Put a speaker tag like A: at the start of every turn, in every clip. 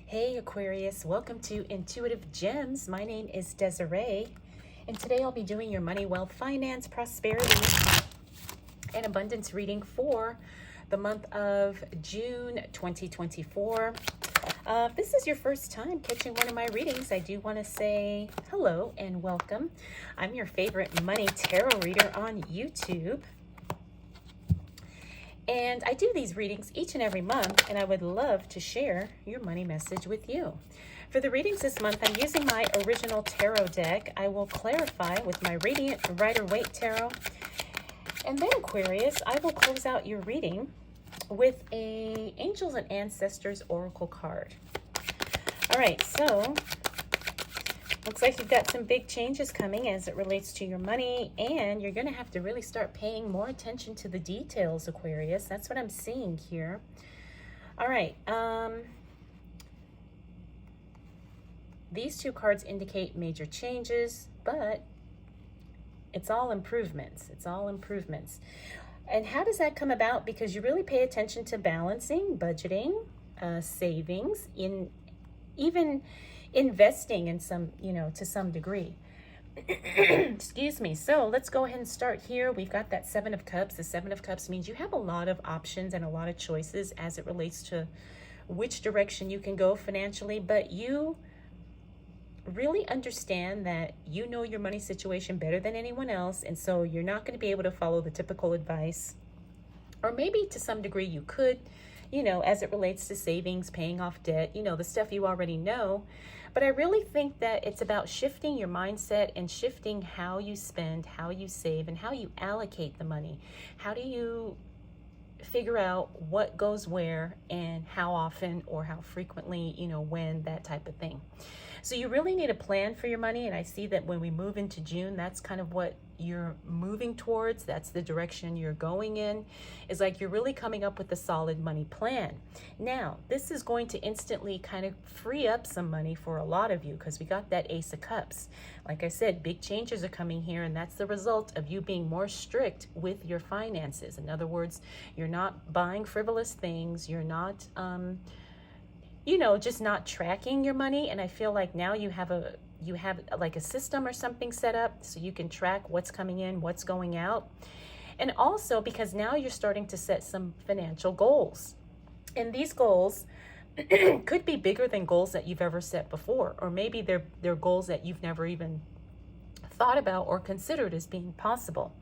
A: Hey Aquarius, welcome to Intuitive Gems. My name is Desiree, and today I'll be doing your money, wealth, finance, prosperity, and abundance reading for the month of June 2024. If this is your first time catching one of my readings, I do want to say hello and welcome. I'm your favorite money tarot reader on YouTube. And I do these readings each and every month, and I would love to share your money message with you. For the readings this month, I'm using my original tarot deck. I will clarify with my Radiant Rider-Waite Tarot. And then, Aquarius, I will close out your reading with a Angels and Ancestors Oracle card. All right, so looks like you've got some big changes coming as it relates to your money, and you're going to have to really start paying more attention to the details, Aquarius. That's what I'm seeing here. All right. These two cards indicate major changes, but it's all improvements. It's all improvements. And how does that come about? Because you really pay attention to balancing, budgeting, savings, even investing in some, to some degree. Excuse me. So let's go ahead and start here. We've got that Seven of Cups. The Seven of Cups means you have a lot of options and a lot of choices as it relates to which direction you can go financially, but you really understand that you know your money situation better than anyone else, and so you're not going to be able to follow the typical advice, or maybe to some degree you could, as it relates to savings, paying off debt, the stuff you already know. But I really think that it's about shifting your mindset and shifting how you spend, how you save, and how you allocate the money. How do you figure out what goes where and how often or how frequently, when, that type of thing. So you really need a plan for your money, and I see that when we move into June, that's kind of what you're moving towards. That's the direction you're going in. Is like you're really coming up with a solid money plan. Now, this is going to instantly kind of free up some money for a lot of you because we got that Ace of Cups. Like I said, big changes are coming here, and that's the result of you being more strict with your finances. In other words, you're not buying frivolous things. You're not just not tracking your money. And I feel like now you have like a system or something set up so you can track what's coming in, what's going out. And also because now you're starting to set some financial goals. And these goals could be bigger than goals that you've ever set before, or maybe they're goals that you've never even thought about or considered as being possible.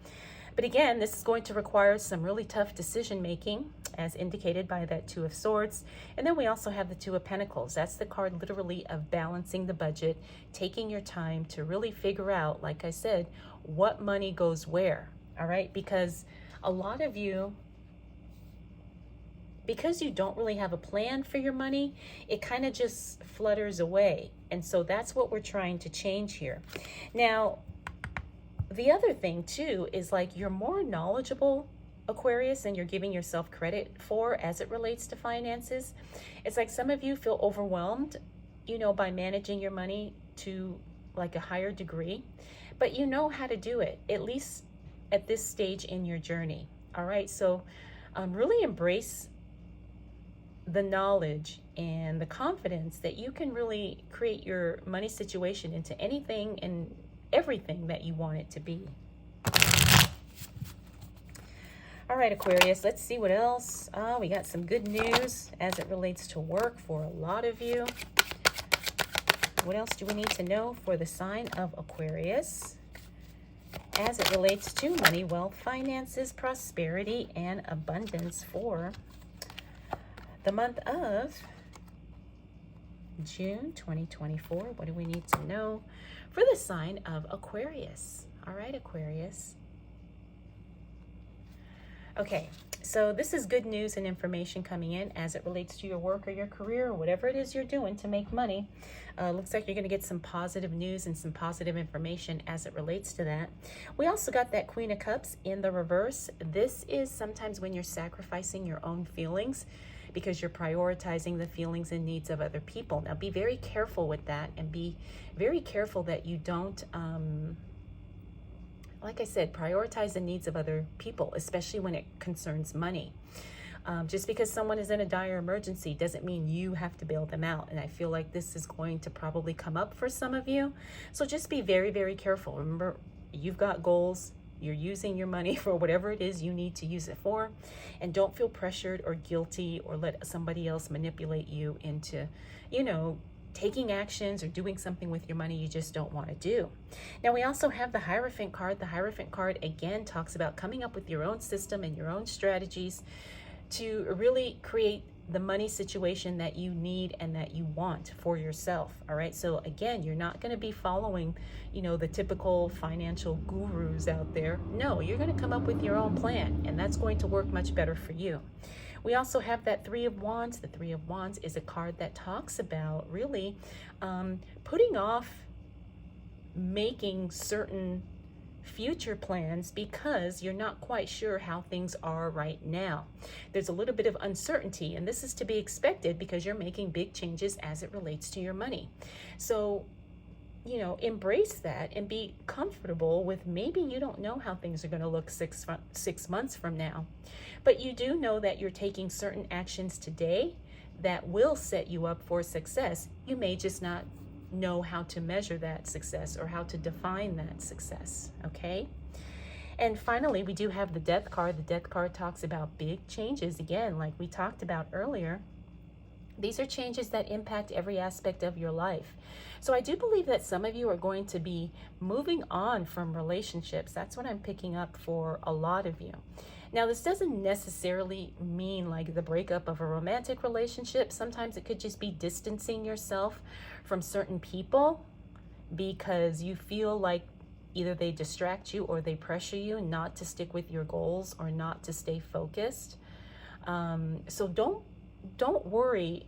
A: But again, this is going to require some really tough decision making, as indicated by that Two of Swords. And then we also have the Two of Pentacles. That's the card literally of balancing the budget, taking your time to really figure out, like I said, what money goes where. All right, because a lot of you, because you don't really have a plan for your money, it kind of just flutters away. And so that's what we're trying to change here. Now, the other thing too is like you're more knowledgeable, Aquarius, and you're giving yourself credit for as it relates to finances. It's like some of you feel overwhelmed, by managing your money to like a higher degree, but you know how to do it, at least at this stage in your journey. All right, so really embrace the knowledge and the confidence that you can really create your money situation into anything and everything that you want it to be. All right, Aquarius, let's see what else. We got some good news as it relates to work for a lot of you. What else do we need to know for the sign of Aquarius as it relates to money, wealth, finances, prosperity, and abundance for the month of June 2024? What do we need to know for the sign of Aquarius? All right, Aquarius. Okay, so this is good news and information coming in as it relates to your work or your career or whatever it is you're doing to make money. Looks like you're going to get some positive news and some positive information as it relates to that. We also got that Queen of Cups in the reverse. This is sometimes when you're sacrificing your own feelings because you're prioritizing the feelings and needs of other people. Now, be very careful with that, and be very careful that you don't like I said, prioritize the needs of other people, especially when it concerns money. Just because someone is in a dire emergency doesn't mean you have to bail them out. And I feel like this is going to probably come up for some of you. So just be very, very careful. Remember, you've got goals. You're using your money for whatever it is you need to use it for. And don't feel pressured or guilty or let somebody else manipulate you into, taking actions or doing something with your money you just don't want to do. Now, we also have the Hierophant card. The Hierophant card, again, talks about coming up with your own system and your own strategies to really create the money situation that you need and that you want for yourself. All right. So again, you're not going to be following, the typical financial gurus out there. No, you're going to come up with your own plan, and that's going to work much better for you. We also have that Three of Wands. The Three of Wands is a card that talks about really putting off making certain future plans because you're not quite sure how things are right now. There's a little bit of uncertainty, and this is to be expected because you're making big changes as it relates to your money. So, embrace that and be comfortable with maybe you don't know how things are going to look 6 months from now, but you do know that you're taking certain actions today that will set you up for success. You may just not know how to measure that success or how to define that success. Okay. And finally, we do have the Death card. The Death card talks about big changes. Again, like we talked about earlier, these are changes that impact every aspect of your life. So I do believe that some of you are going to be moving on from relationships. That's what I'm picking up for a lot of you. Now, this doesn't necessarily mean like the breakup of a romantic relationship. Sometimes it could just be distancing yourself from certain people because you feel like either they distract you or they pressure you not to stick with your goals or not to stay focused. So don't worry,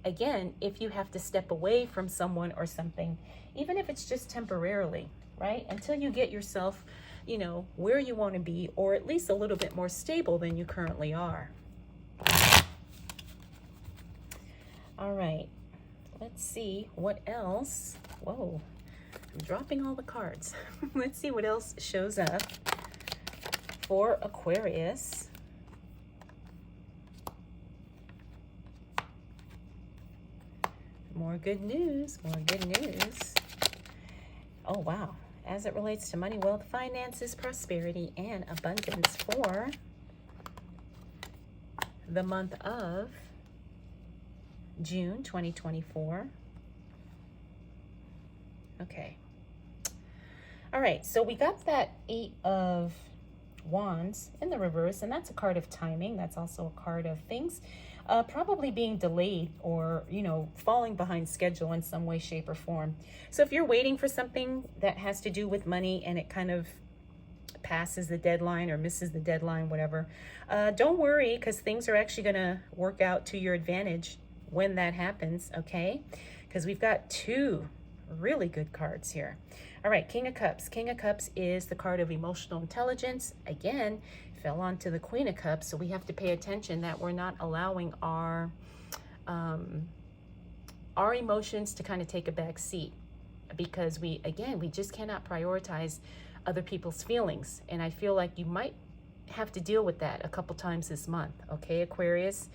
A: again, if you have to step away from someone or something, even if it's just temporarily, right? Until you get yourself where you want to be, or at least a little bit more stable than you currently are. All right, let's see what else. Whoa, I'm dropping all the cards. Let's see what else shows up for Aquarius. More good news, more good news. Oh, wow. As it relates to money, wealth, finances, prosperity, and abundance for the month of June 2024. Okay. All right, so we got that Eight of Wands in the reverse, and that's a card of timing. That's also a card of things probably being delayed or, falling behind schedule in some way, shape, or form. So if you're waiting for something that has to do with money and it kind of passes the deadline or misses the deadline, whatever, don't worry, because things are actually going to work out to your advantage when that happens, okay? Because we've got two really good cards here. All right, King of Cups. King of Cups is the card of emotional intelligence. Again, fell onto the Queen of Cups, so we have to pay attention that we're not allowing our emotions to kind of take a back seat, because we just cannot prioritize other people's feelings. And I feel like you might have to deal with that a couple times this month, okay, Aquarius?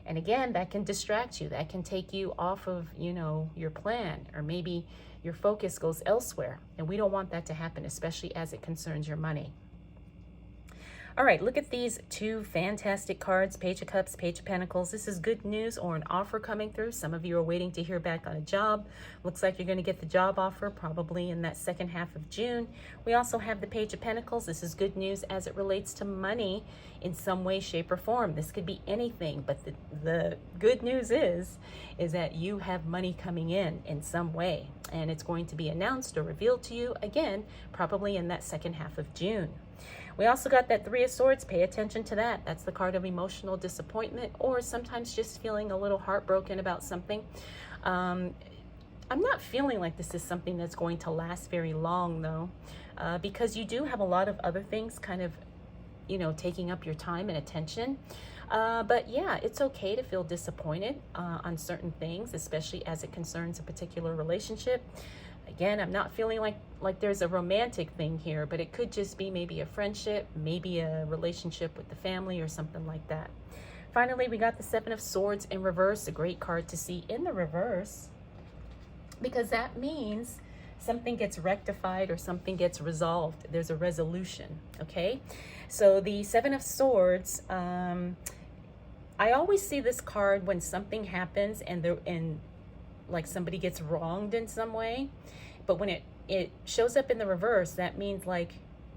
A: And again, that can distract you. That can take you off of, your plan, or maybe your focus goes elsewhere. And we don't want that to happen, especially as it concerns your money. All right, look at these two fantastic cards, Page of Cups, Page of Pentacles. This is good news or an offer coming through. Some of you are waiting to hear back on a job. Looks like you're going to get the job offer probably in that second half of June. We also have the Page of Pentacles. This is good news as it relates to money in some way, shape, or form. This could be anything, but the good news is that you have money coming in some way, and it's going to be announced or revealed to you, again, probably in that second half of June. We also got that Three of Swords. Pay attention to that. That's the card of emotional disappointment, or sometimes just feeling a little heartbroken about something. I'm not feeling like this is something that's going to last very long, though, because you do have a lot of other things kind of, taking up your time and attention. But yeah, it's okay to feel disappointed on certain things, especially as it concerns a particular relationship. Again, I'm not feeling like there's a romantic thing here, but it could just be maybe a friendship, maybe a relationship with the family or something like that. Finally, we got the Seven of Swords in reverse, a great card to see in the reverse, because that means something gets rectified or something gets resolved. There's a resolution, okay? So the Seven of Swords, I always see this card when something happens and like somebody gets wronged in some way. But when it shows up in the reverse, that means like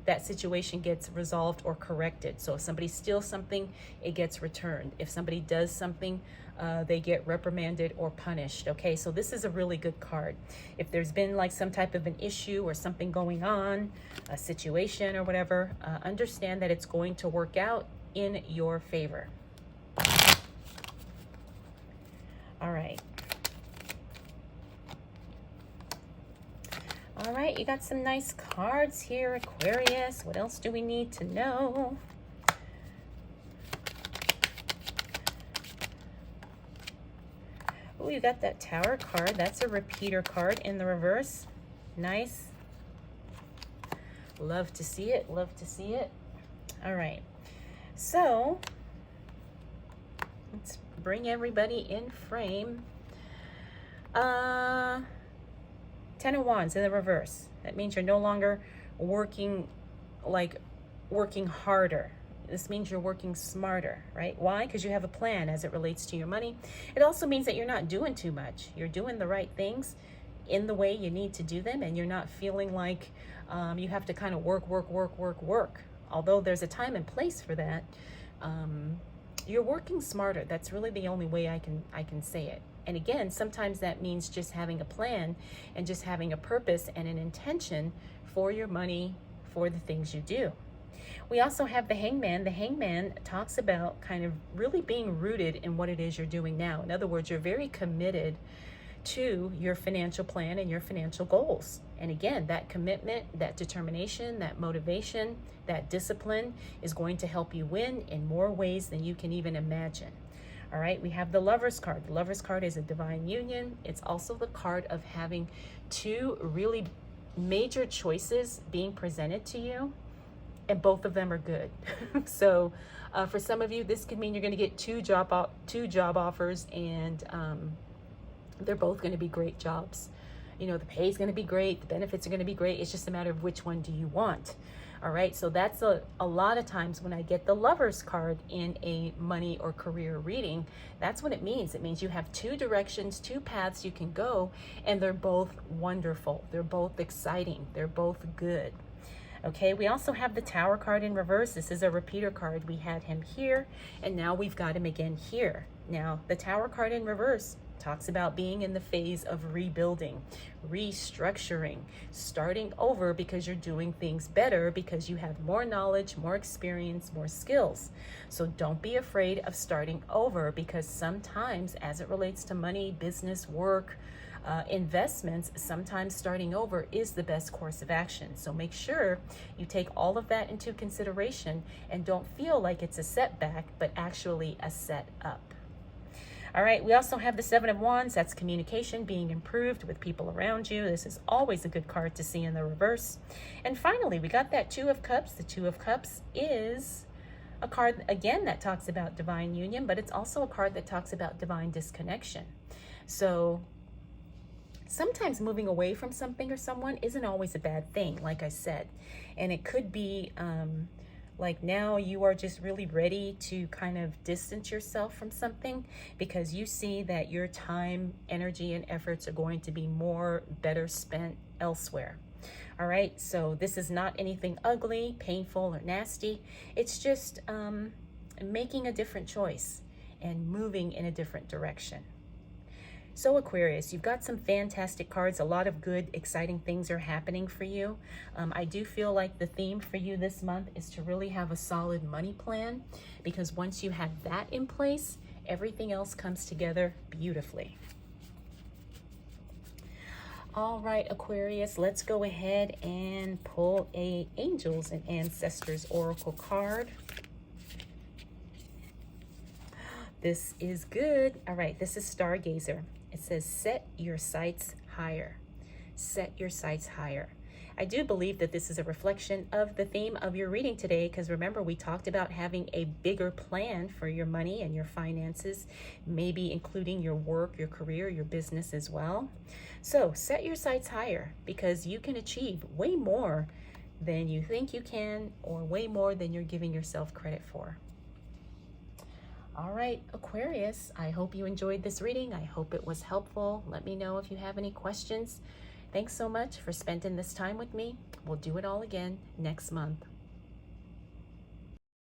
A: that situation gets resolved or corrected. So if somebody steals something, it gets returned. If somebody does something, they get reprimanded or punished. Okay, so this is a really good card. If there's been like some type of an issue or something going on, a situation or whatever, understand that it's going to work out in your favor. All right. All right, you got some nice cards here, Aquarius. What else do we need to know? Oh, you got that Tower card. That's a repeater card in the reverse. Nice. Love to see it. Love to see it. All right. So, let's bring everybody in frame. Ten of Wands in the reverse. That means you're no longer working harder. This means you're working smarter, right? Why? Because you have a plan as it relates to your money. It also means that you're not doing too much. You're doing the right things in the way you need to do them, and you're not feeling like you have to kind of work. Although there's a time and place for that, you're working smarter. That's really the only way I can say it. And again, sometimes that means just having a plan and just having a purpose and an intention for your money, for the things you do. We also have the Hangman. The Hangman talks about kind of really being rooted in what it is you're doing now. In other words, you're very committed to your financial plan and your financial goals. And again, that commitment, that determination, that motivation, that discipline is going to help you win in more ways than you can even imagine. All right, we have the Lover's card. The Lover's card is a divine union. It's also the card of having two really major choices being presented to you, and both of them are good. So for some of you, this could mean you're going to get two job offers, and they're both going to be great jobs. You know, the pay is going to be great, the benefits are going to be great. It's just a matter of which one do you want. All right, so that's a lot of times when I get the Lover's card in a money or career reading, that's what it means. It means you have two directions, two paths you can go, and they're both wonderful. They're both exciting. They're both good. Okay, we also have the Tower card in reverse. This is a repeater card. We had him here, and now we've got him again here. Now, the Tower card in reverse talks about being in the phase of rebuilding, restructuring, starting over because you're doing things better, because you have more knowledge, more experience, more skills. So don't be afraid of starting over, because sometimes as it relates to money, business, work, investments, sometimes starting over is the best course of action. So make sure you take all of that into consideration and don't feel like it's a setback, but actually a set up. All right, we also have the Seven of Wands. That's communication being improved with people around you. This is always a good card to see in the reverse. And finally, we got that Two of Cups. The Two of Cups is a card, again, that talks about divine union, but it's also a card that talks about divine disconnection. So sometimes moving away from something or someone isn't always a bad thing, like I said. And it could be like now you are just really ready to kind of distance yourself from something because you see that your time, energy, and efforts are going to be better spent elsewhere. All right, so this is not anything ugly, painful, or nasty. It's just making a different choice and moving in a different direction. So Aquarius, you've got some fantastic cards. A lot of good, exciting things are happening for you. I do feel like the theme for you this month is to really have a solid money plan, because once you have that in place, everything else comes together beautifully. All right, Aquarius, let's go ahead and pull a Angels and Ancestors Oracle card. This is good. All right, this is Stargazer. It says, set your sights higher. Set your sights higher. I do believe that this is a reflection of the theme of your reading today, because remember, we talked about having a bigger plan for your money and your finances, maybe including your work, your career, your business as well. So set your sights higher, because you can achieve way more than you think you can, or way more than you're giving yourself credit for. All right, Aquarius, I hope you enjoyed this reading. I hope it was helpful. Let me know if you have any questions. Thanks so much for spending this time with me. We'll do it all again next month.